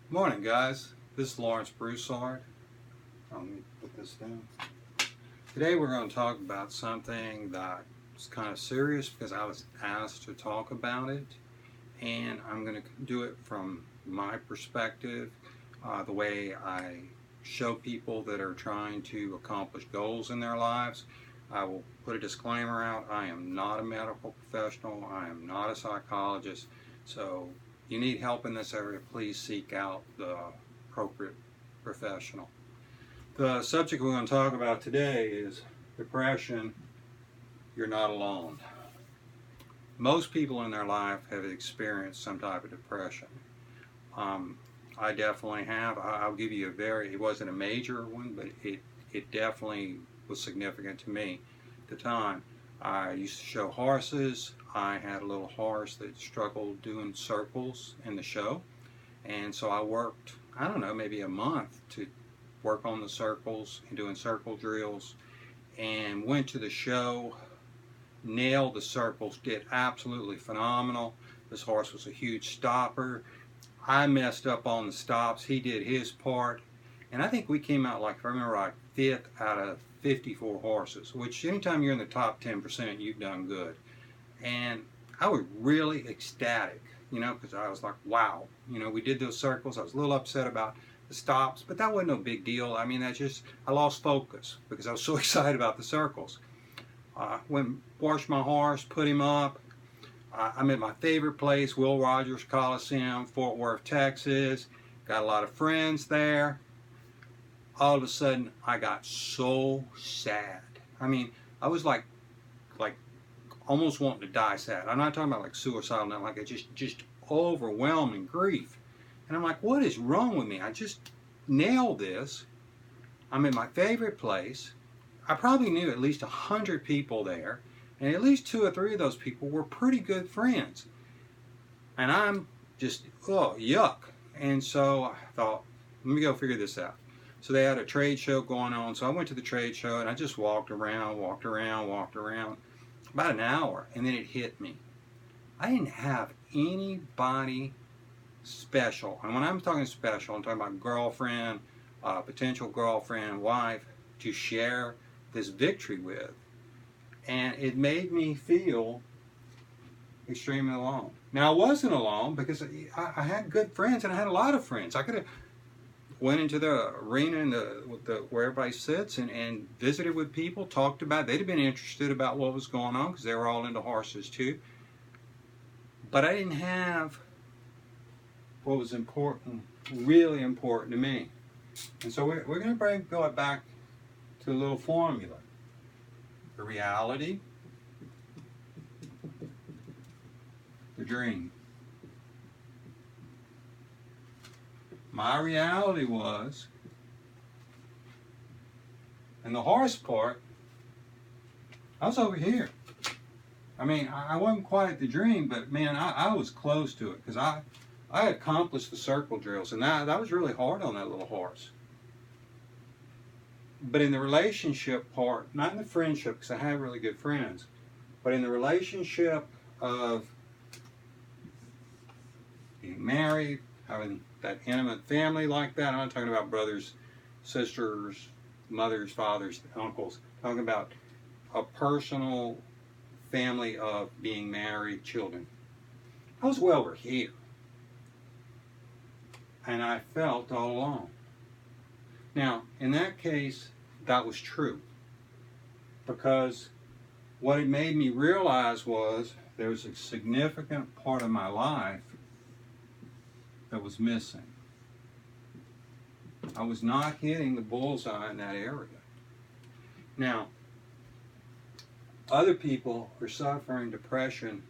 Morning, guys. This is Lawrence Broussard. Let me put this down. Today we're going to talk about something that's kind of serious because I was asked to talk about it, and I'm going to do it from my perspective, the way I show people that are trying to accomplish goals in their lives. I will put a disclaimer out. I am not a medical professional. I am not a psychologist. So you need help in this area, please seek out the appropriate professional. The subject we're going to talk about today is depression. You're not alone. Most people in their life have experienced some type of depression. Um, I definitely have. I'll give you it wasn't a major one, but it definitely was significant to me at the time. I used to show horses. I had a little horse that struggled doing circles in the show. And so I worked, I don't know, maybe a month to work on the circles and doing circle drills, and went to the show, nailed the circles, did absolutely phenomenal. This horse was a huge stopper. I messed up on the stops. He did his part. And I think we came out, like, if I remember right, fifth out of 54 horses, which anytime you're in the top 10%, you've done good. And I was really ecstatic, because I was like, wow, we did those circles. I was a little upset about the stops, but that wasn't no big deal. I mean, I lost focus because I was so excited about the circles. Went washed my horse, put him up. I'm at my favorite place, Will Rogers Coliseum, Fort Worth, Texas. Got a lot of friends there. All of a sudden, I got so sad. I mean, I was like almost wanting to die sad. I'm not talking about like suicidal, not like just overwhelming grief. And I'm like, what is wrong with me? I just nailed this. I'm in my favorite place. I probably knew at least 100 people there, and at least 2 or 3 of those people were pretty good friends. And I'm just, oh, yuck. And so I thought, let me go figure this out. So they had a trade show going on. So I went to the trade show and I just walked around about an hour, and then it hit me. I didn't have anybody special. And when I'm talking special, I'm talking about girlfriend, potential girlfriend, wife, to share this victory with. And it made me feel extremely alone. Now, I wasn't alone because I had good friends, and I had a lot of friends. I could have went into the arena and where everybody sits and visited with people, talked about it. They'd have been interested about what was going on because they were all into horses too. But I didn't have what was important, really important to me. And so we're going to go back to a little formula. The reality, the dream. My reality was, and the horse part, I was over here. I mean, I wasn't quite at the dream, but man, I was close to it because I accomplished the circle drills, and that was really hard on that little horse. But in the relationship part, not in the friendship, because I have really good friends, but in the relationship of being married, having that intimate family like that. I'm not talking about brothers, sisters, mothers, fathers, uncles. I'm talking about a personal family of being married, children. I was well over here. And I felt all alone. Now, in that case, that was true. Because what it made me realize was there was a significant part of my life that was missing. I was not hitting the bullseye in that area. Now, other people are suffering depression,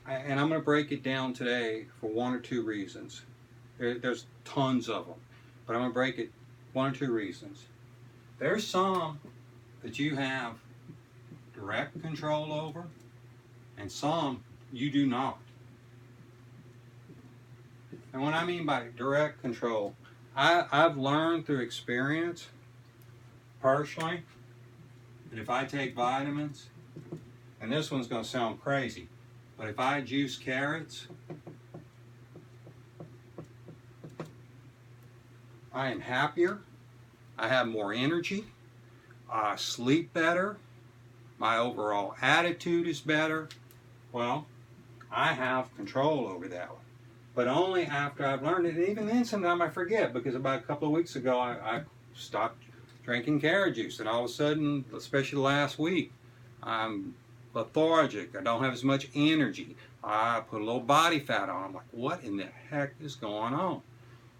and I'm going to break it down today for 1 or 2 reasons. There's tons of them, but I'm going to break it 1 or 2 reasons. There's some that you have direct control over, and some you do not. And what I mean by direct control, I've learned through experience, personally, that if I take vitamins, and this one's going to sound crazy, but if I juice carrots, I am happier. I have more energy. I sleep better. My overall attitude is better. Well, I have control over that one. But only after I've learned it. And even then, sometimes I forget, because about a couple of weeks ago, I stopped drinking carrot juice. And all of a sudden, especially last week, I'm lethargic. I don't have as much energy. I put a little body fat on. I'm like, what in the heck is going on?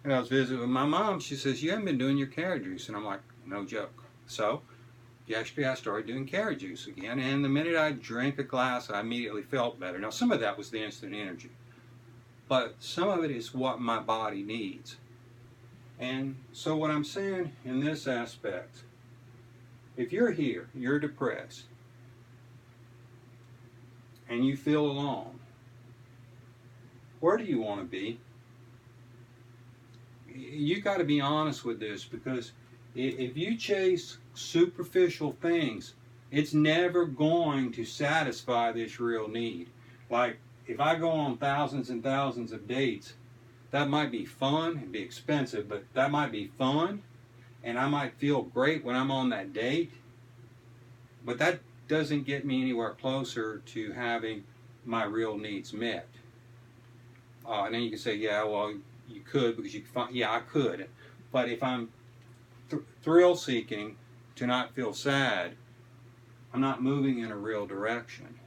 And I was visiting with my mom. She says, you haven't been doing your carrot juice. And I'm like, no joke. So yesterday I started doing carrot juice again. And the minute I drank a glass, I immediately felt better. Now, some of that was the instant energy. But some of it is what my body needs. And so what I'm saying in this aspect, if you're here, you're depressed, and you feel alone, where do you want to be? You got to be honest with this, because if you chase superficial things, it's never going to satisfy this real need. Like, if I go on thousands and thousands of dates, that might be fun. It'd be expensive, but that might be fun, and I might feel great when I'm on that date, but that doesn't get me anywhere closer to having my real needs met. And then you can say, yeah, well, you could, because you can find, yeah, I could. But if I'm thrill-seeking to not feel sad, I'm not moving in a real direction.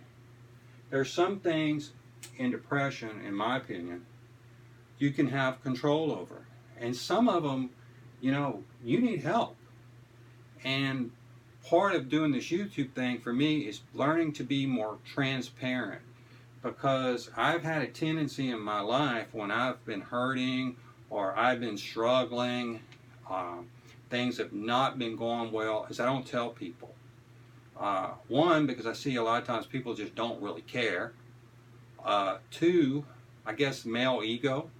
There's some things in depression, in my opinion, you can have control over. And some of them, you need help. And part of doing this YouTube thing for me is learning to be more transparent. Because I've had a tendency in my life, when I've been hurting or I've been struggling, things have not been going well, is I don't tell people. One, because I see a lot of times people just don't really care. Two, I guess male ego.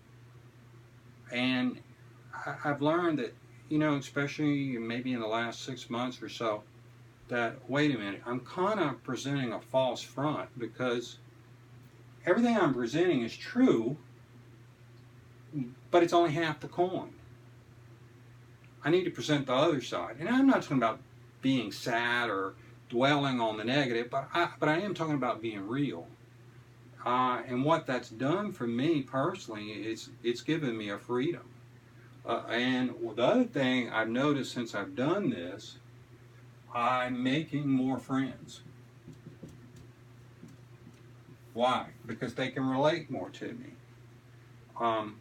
And I've learned that, especially maybe in the last 6 months or so, that, wait a minute, I'm kind of presenting a false front, because everything I'm presenting is true, but it's only half the coin. I need to present the other side. And I'm not talking about being sad or dwelling on the negative, but I am talking about being real. And what that's done for me personally, it's given me a freedom. And the other thing I've noticed since I've done this, I'm making more friends. Why? Because they can relate more to me.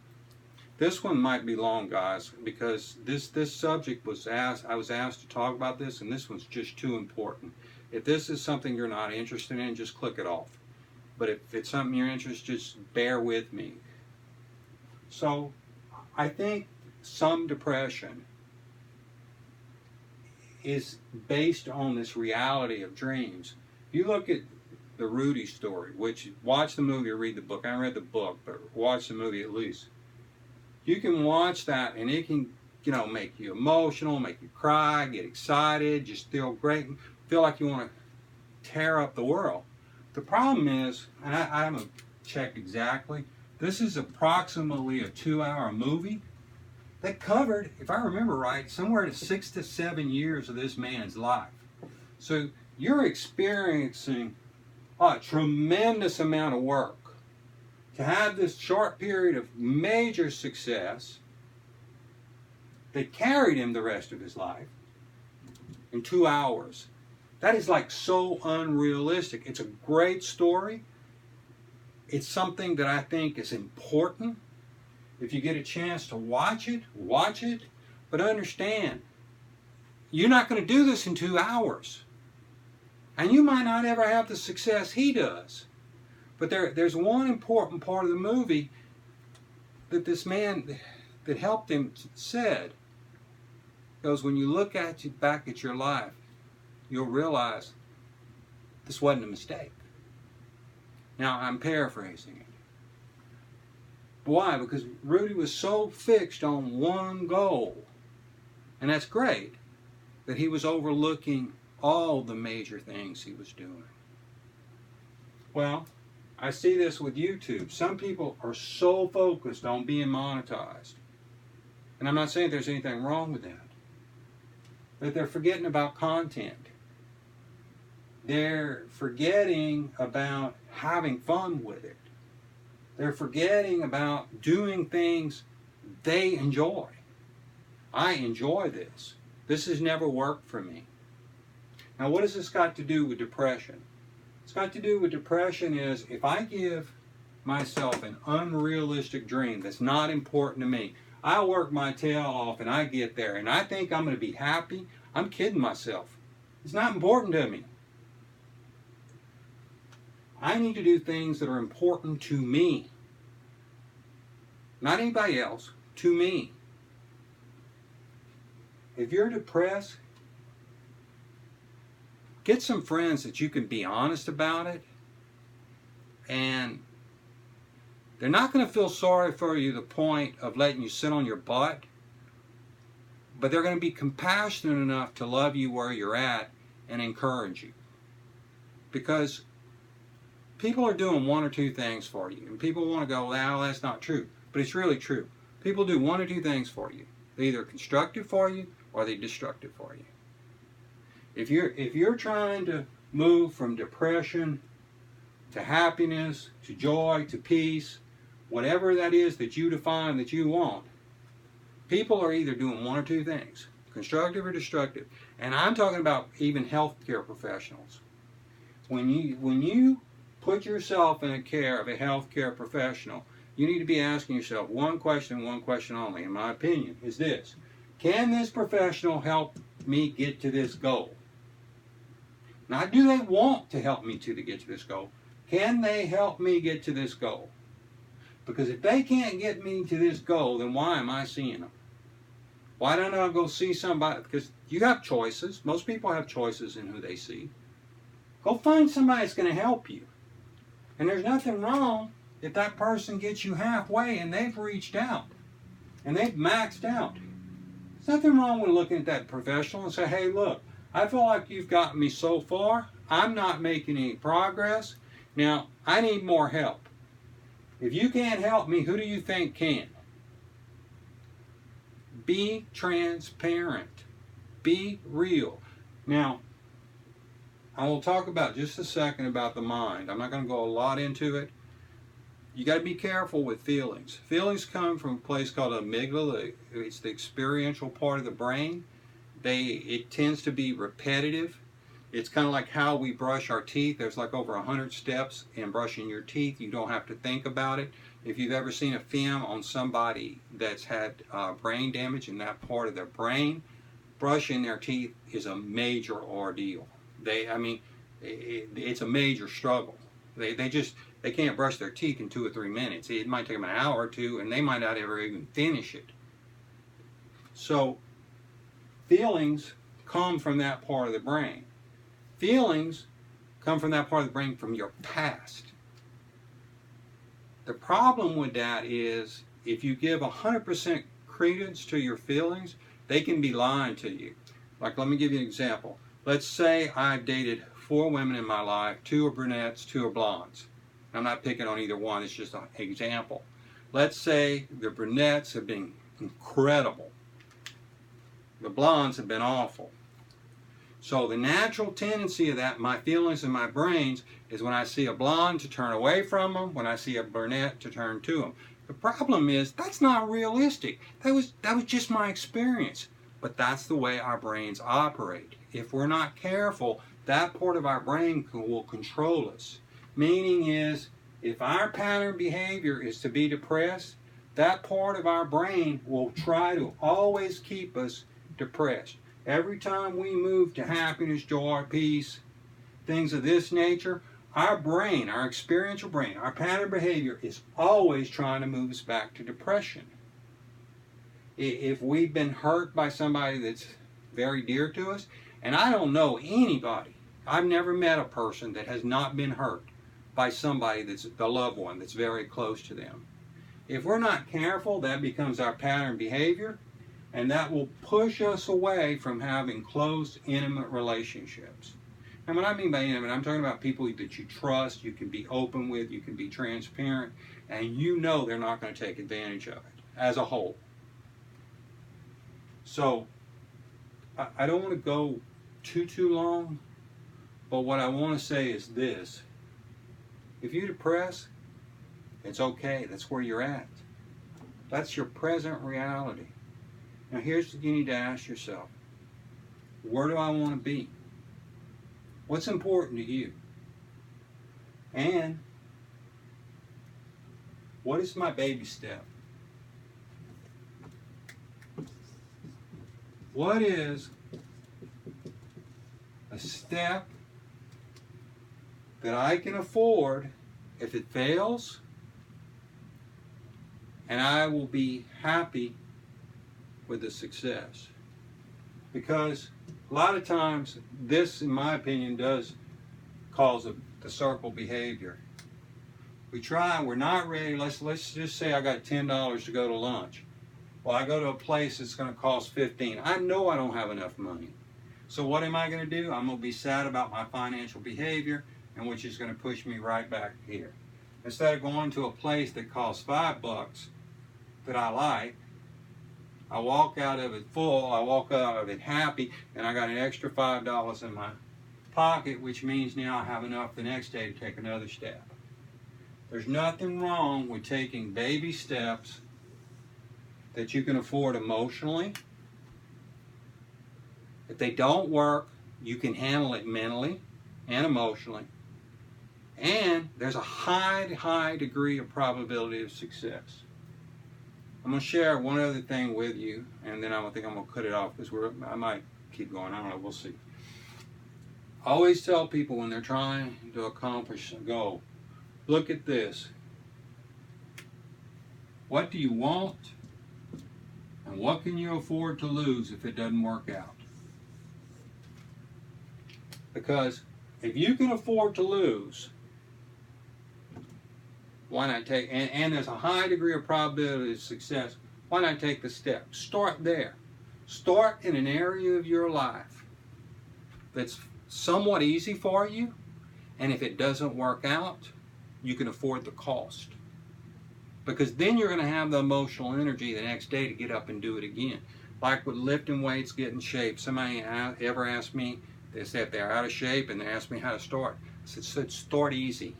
This one might be long, guys, because this subject I was asked to talk about this, and this one's just too important. If this is something you're not interested in, just click it off. But if it's something you're interested in, just bear with me. So, I think some depression is based on this reality of dreams. You look at the Rudy story, which, watch the movie or read the book. I haven't read the book, but watch the movie at least. You can watch that, and it can, make you emotional, make you cry, get excited, just feel great, feel like you want to tear up the world. The problem is, and I haven't checked exactly, this is approximately a 2-hour movie that covered, if I remember right, somewhere to 6 to 7 years of this man's life. So you're experiencing a tremendous amount of work to have this short period of major success that carried him the rest of his life in 2 hours. That is like so unrealistic. It's a great story. It's something that I think is important. If you get a chance to watch it, watch it. But understand, you're not going to do this in 2 hours. And you might not ever have the success he does. But there's one important part of the movie that this man that helped him said. Because when you look back at your life, you'll realize this wasn't a mistake. Now, I'm paraphrasing it. Why? Because Rudy was so fixed on one goal, and that's great, that he was overlooking all the major things he was doing. Well, I see this with YouTube. Some people are so focused on being monetized And I'm not saying there's anything wrong with that. But they're forgetting about content. They're forgetting about having fun with it. They're forgetting about doing things they enjoy. I enjoy this. This has never worked for me. Now, what has this got to do with depression? It's got to do with depression is if I give myself an unrealistic dream that's not important to me, I work my tail off and I get there and I think I'm going to be happy, I'm kidding myself. It's not important to me. I need to do things that are important to me. Not anybody else, to me. If you're depressed, get some friends that you can be honest about it, and they're not going to feel sorry for you to the point of letting you sit on your butt, but they're going to be compassionate enough to love you where you're at and encourage you. Because people are doing one or two things for you, and people want to go, well, that's not true, but it's really true. People do one or two things for you. They're either constructive for you or they're destructive for you. If you're trying to move from depression to happiness, to joy, to peace, whatever that is that you define that you want, people are either doing one or two things, constructive or destructive. And I'm talking about even healthcare professionals. When you put yourself in the care of a healthcare professional, you need to be asking yourself one question only, in my opinion, is this: can this professional help me get to this goal? Not do they want to help me to get to this goal. Can they help me get to this goal? Because if they can't get me to this goal, then why am I seeing them? Why don't I go see somebody? Because you have choices. Most people have choices in who they see. Go find somebody that's going to help you. And there's nothing wrong if that person gets you halfway and they've reached out and they've maxed out. There's nothing wrong with looking at that professional and say, hey, look, I feel like you've gotten me so far. I'm not making any progress. Now, I need more help. If you can't help me, who do you think can? Be transparent. Be real. Now, I will talk about just a second about the mind. I'm not going to go a lot into it. You got to be careful with feelings. Feelings come from a place called amygdala. It's the experiential part of the brain. It tends to be repetitive. It's kind of like how we brush our teeth. There's like over 100 steps in brushing your teeth. You don't have to think about it. If you've ever seen a film on somebody that's had brain damage in that part of their brain, brushing their teeth is a major ordeal. It's a major struggle. They can't brush their teeth in 2 or 3 minutes. It might take them an hour or two, and they might not ever even finish it. So feelings come from that part of the brain. Feelings come from that part of the brain from your past. The problem with that is if you give 100% credence to your feelings, they can be lying to you. Like, let me give you an example. Let's say I've dated 4 women in my life. 2 are brunettes, 2 are blondes. I'm not picking on either one. It's just an example. Let's say the brunettes have been incredible. The blondes have been awful. So the natural tendency of that, my feelings and my brains, is when I see a blonde to turn away from them, when I see a brunette to turn to them. The problem is that's not realistic. That was just my experience. But that's the way our brains operate. If we're not careful, that part of our brain will control us. Meaning is, if our pattern behavior is to be depressed, that part of our brain will try to always keep us depressed. Every time we move to happiness, joy, peace, things of this nature, our brain, our experiential brain, our pattern behavior is always trying to move us back to depression. If we've been hurt by somebody that's very dear to us, and I don't know anybody, I've never met a person that has not been hurt by somebody that's the loved one that's very close to them. If we're not careful, that becomes our pattern behavior, and that will push us away from having close, intimate relationships. And what I mean by intimate, I'm talking about people that you trust, you can be open with, you can be transparent, and you know they're not going to take advantage of it as a whole. So I don't want to go too long, but what I want to say is this. If you're depressed, it's okay. That's where you're at. That's your present reality. Now here's what you need to ask yourself. Where do I want to be? What's important to you? And what is my baby step? What is a step that I can afford if it fails, and I will be happy with the success? Because a lot of times this, in my opinion, does cause the circle behavior. We try, we're not ready. Let's just say I got $10 to go to lunch. Well, I go to a place that's going to cost $15. I know I don't have enough money. So what am I going to do? I'm going to be sad about my financial behavior, and which is going to push me right back here. Instead of going to a place that costs $5 that I like, I walk out of it full, I walk out of it happy, and I got an extra $5 in my pocket, which means now I have enough the next day to take another step. There's nothing wrong with taking baby steps that you can afford emotionally. If they don't work, you can handle it mentally and emotionally. And there's a high degree of probability of success. I'm going to share one other thing with you, and then I think I'm going to cut it off because I might keep going. I don't know. We'll see. I always tell people when they're trying to accomplish a goal, look at this. What do you want? And what can you afford to lose if it doesn't work out? Because if you can afford to lose, why not take, and there's a high degree of probability of success, why not take the step? Start there. Start in an area of your life that's somewhat easy for you, and if it doesn't work out, you can afford the cost. Because then you're going to have the emotional energy the next day to get up and do it again. Like with lifting weights, getting shape. Somebody ever asked me, they said they're out of shape, and they asked me how to start. I said start easy.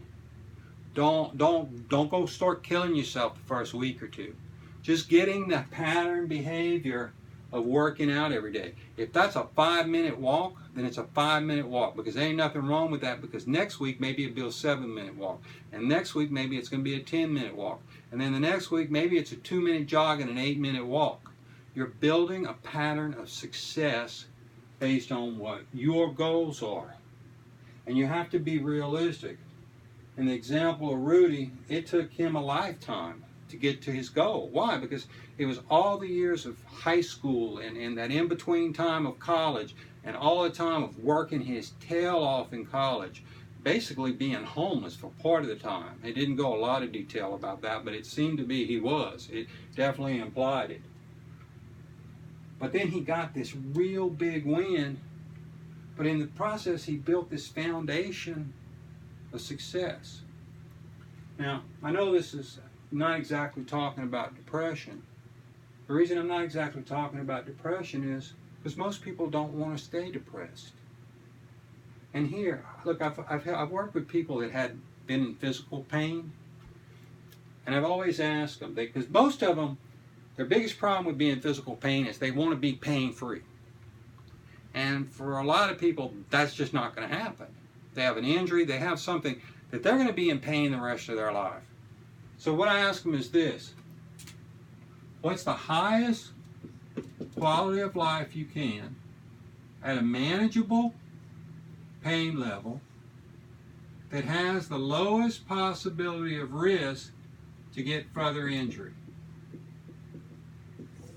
Don't go start killing yourself the first week or two. Just getting the pattern behavior of working out every day. If that's a 5-minute walk, then it's a 5-minute walk, because there ain't nothing wrong with that, because next week maybe it'll be a 7-minute walk, and next week maybe it's going to be a 10-minute walk, and then the next week maybe it's a 2-minute jog and an 8-minute walk. You're building a pattern of success based on what your goals are, and you have to be realistic. In the example of Rudy, it took him a lifetime to get to his goal. Why? Because it was all the years of high school and that in-between time of college and all the time of working his tail off in college, basically being homeless for part of the time. It didn't go a lot of detail about that, but it seemed to be he was. It definitely implied it. But then he got this real big win, but in the process he built this foundation of success. Now, I know this is not exactly talking about depression. The reason I'm not exactly talking about depression is because most people don't want to stay depressed. And here, look, I've worked with people that had been in physical pain, and I've always asked them, because most of them, their biggest problem with being in physical pain is they want to be pain-free. And for a lot of people, that's just not going to happen. They have an injury, they have something that they're going to be in pain the rest of their life. So what I ask them is this: what's the highest quality of life you can at a manageable pain level that has the lowest possibility of risk to get further injury?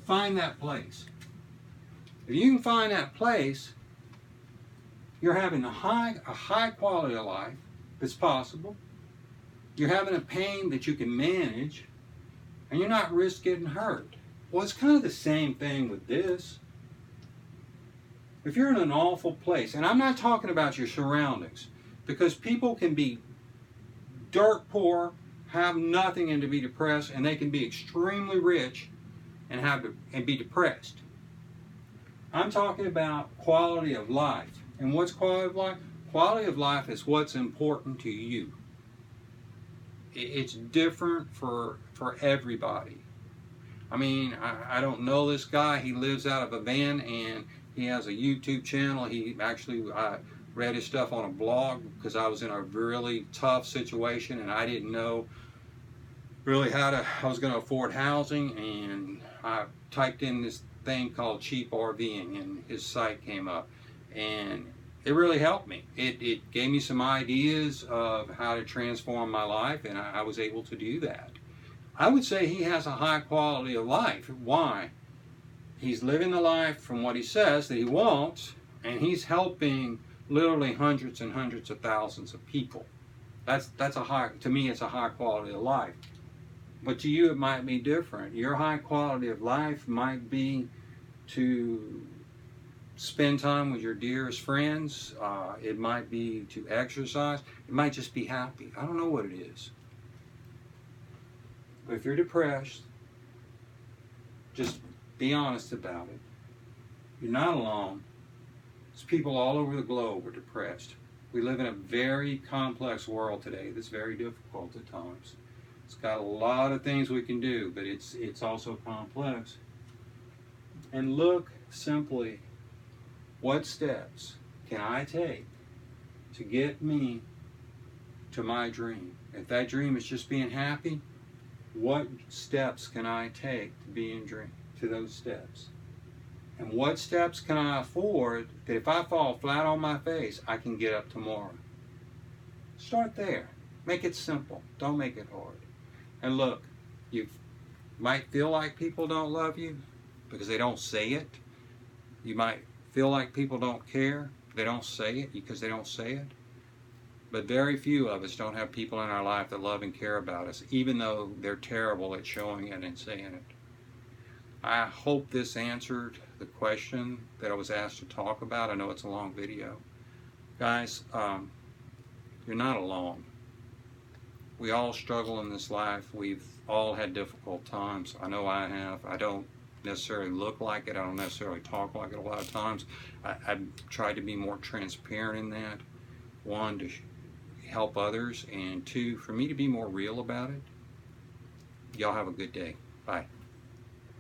Find that place. If you can find that place, you're having a high quality of life that's possible. You're having a pain that you can manage, and you're not risk getting hurt. Well, it's kind of the same thing with this. If you're in an awful place, and I'm not talking about your surroundings, because people can be dirt poor, have nothing, and to be depressed, and they can be extremely rich and be depressed. I'm talking about quality of life. And what's quality of life? Quality of life is what's important to you. It's different for everybody. I mean, I don't know this guy. He lives out of a van and he has a YouTube channel. He actually, I read his stuff on a blog because I was in a really tough situation and I didn't know really I was going to afford housing, and I typed in this thing called cheap RVing and his site came up, and it really helped me. It gave me some ideas of how to transform my life, and I was able to do that. I would say he has a high quality of life. Why? He's living the life from what he says that he wants, and he's helping literally hundreds and hundreds of thousands of people. That's a high, to me it's a high quality of life. But to you it might be different. Your high quality of life might be to spend time with your dearest friends. It might be to exercise. It might just be happy. I don't know what it is. But if you're depressed, just be honest about it. You're not alone. There's people all over the globe are depressed. We live in a very complex world today that's very difficult at times. It's got a lot of things we can do, but it's also complex. And look simply, what steps can I take to get me to my dream? If that dream is just being happy, what steps can I take to be in dream, to those steps? And what steps can I afford that if I fall flat on my face, I can get up tomorrow? Start there. Make it simple. Don't make it hard. And look, you might feel like people don't love you because they don't say it. You might feel like people don't care. They don't say it because they don't say it. But very few of us don't have people in our life that love and care about us, even though they're terrible at showing it and saying it. I hope this answered the question that I was asked to talk about. I know it's a long video. Guys, you're not alone. We all struggle in this life. We've all had difficult times. I know I have. I don't necessarily look like it. I don't necessarily talk like it a lot of times. I've tried to be more transparent in that. One, to help others, and two, for me to be more real about it. Y'all have a good day. Bye.